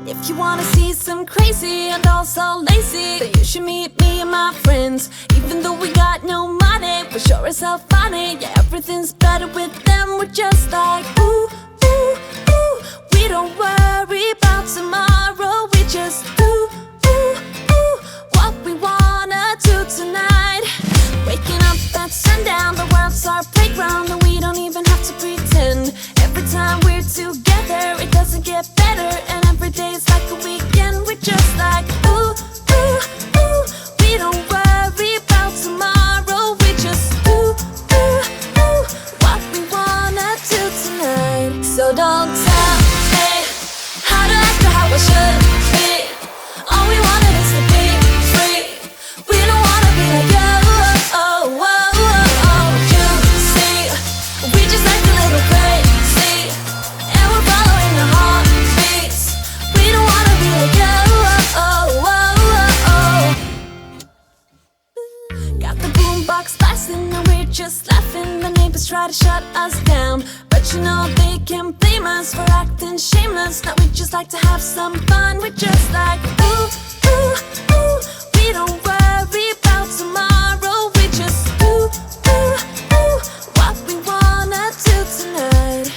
If you wanna see some crazy and also lazy, then you should meet me and my friends. Even though we got no money, we're sure as hell funny. Yeah, everything's better with them. We're just like ooh, ooh, ooh. We don't worry about tomorrow. We just do, ooh, ooh, what we wanna do tonight. Waking up at sundown, the world's our playground, and we don't even have to pretend. Every time we're together, it doesn't get better, and every day's like a weekend. We're just like ooh, ooh, ooh. We don't worry about tomorrow. We just do, ooh, ooh, what we wanna do tonight. So don't tell me how to act or how I should be. All we wanted is to be free. We don't wanna be like you. We just like a little crazy, and we're following our heartbeats. We don't wanna be like you. Got the boombox blasting and we're just laughing. The neighbors try to shut us down, but you know they can't blame us for acting shameless. Now we just like to have some fun. We're just like ooh, ooh, ooh. We don't worry about tomorrow. We just do, ooh, ooh, what we wanna do tonight.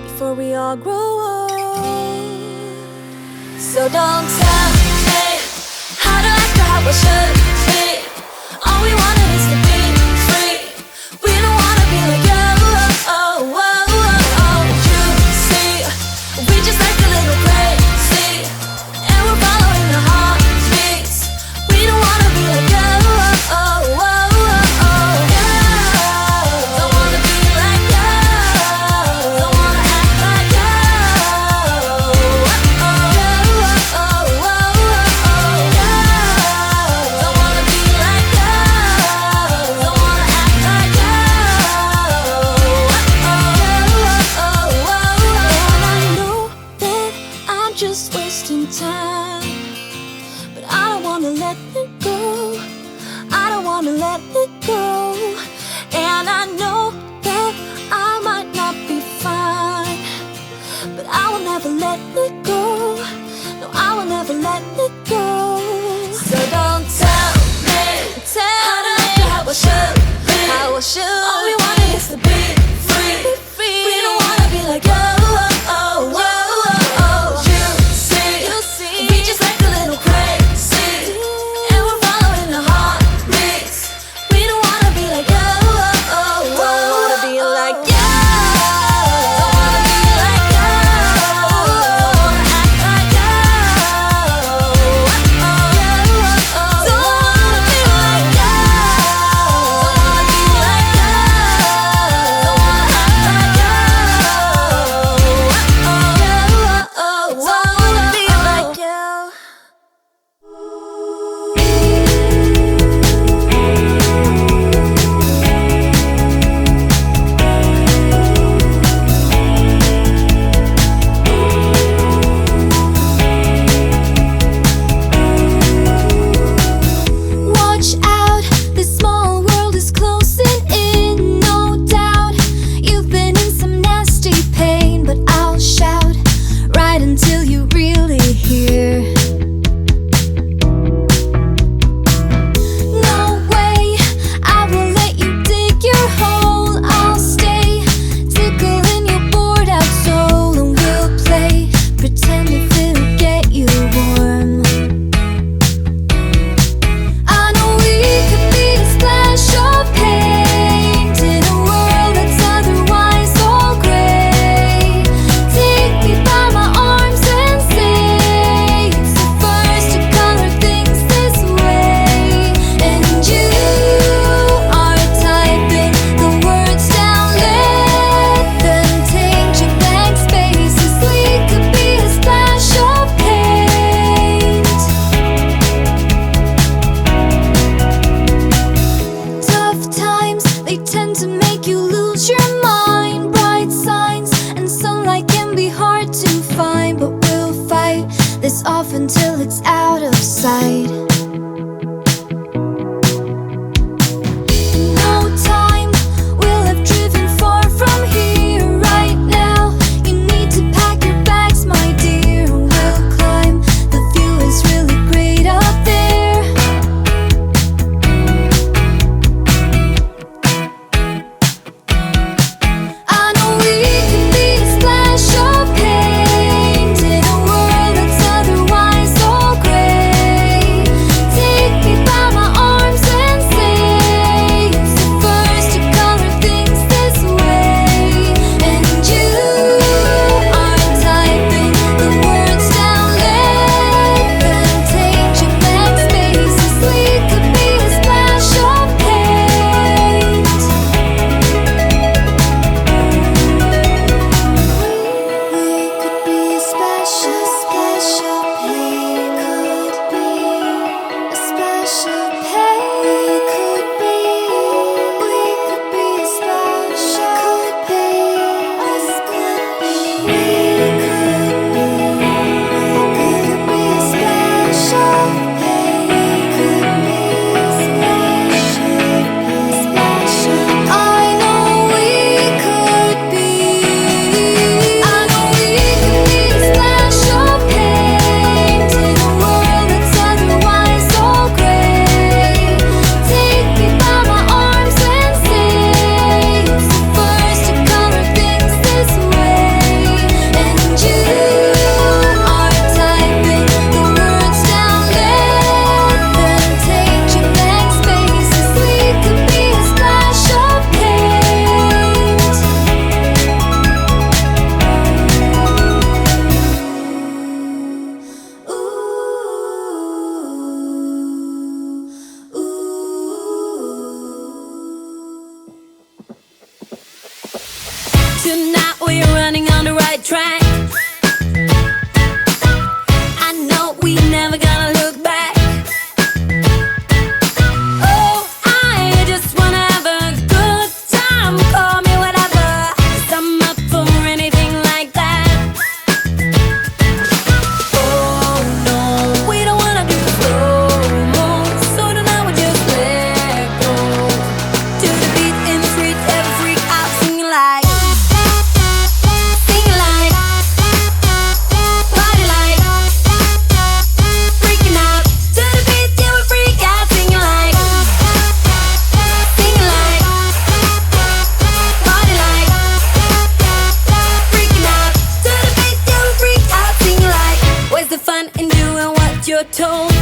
Before we all grow old. So don't tell me how to act or how I should be. All we wanted is to be free. We don't wanna be like you. You see, we just like a little crazy, and we're following our heartbeats. We don't wanna be like you. Don't wanna be like you. Don't wanna act like you. Don't wanna be like you. Don't wanna act like you. And I know that I'm just wasting time, but I don't wanna let it go. I don't wanna let it go. And I know that I might not be fine, but I will never let it go. No, I will never let it go. So don't tell me how to act or how I should be. How I should. All we want is to be free. We don't wanna be like you. You see, we just like a little crazy, and we're following our heartbeats. We don't wanna be like you. Don't wanna be like you. Don't wanna be like you. Don't wanna act like you. Don't wanna be like you. Don't wanna be like you. Don't wanna act like you. Don't wanna be like you. Watch out, this small world is closing in, no doubt. You've been in some nasty pain, but I'll shout right until you really hear. No way, I will let you dig your hole. I'll stay, tickling your bored out soul, and we'll play pretend if it'll get you warm. I know we could be a splash of paint in a world that's otherwise all gray. Take me by my arms and say it's the first to color things this way. And you are typing the words down, let them take your blank spaces. We could be a splash of paint. Tough times, they tend to make you lose your mind. Bright signs and sunlight can be hard to find, but we'll fight this off until it's out of sight. In no time, we'll have driven far from here. Right now, you need to pack your bags, my dear. running on the right track. I know we never gonna look back. Oh, I just wanna have a good time. Call me whatever, 'cause I'm up for anything like that. Oh no, we don't wanna do slow-mo, so tonight we just let go. To the beat in the street, every freak out singing like, singing like, party like, freaking out. To the beat, yeah, we freak out singing like, singing like, party like, freaking out. To the beat, yeah, we freak out singing like. Where's the fun in doing what you're told?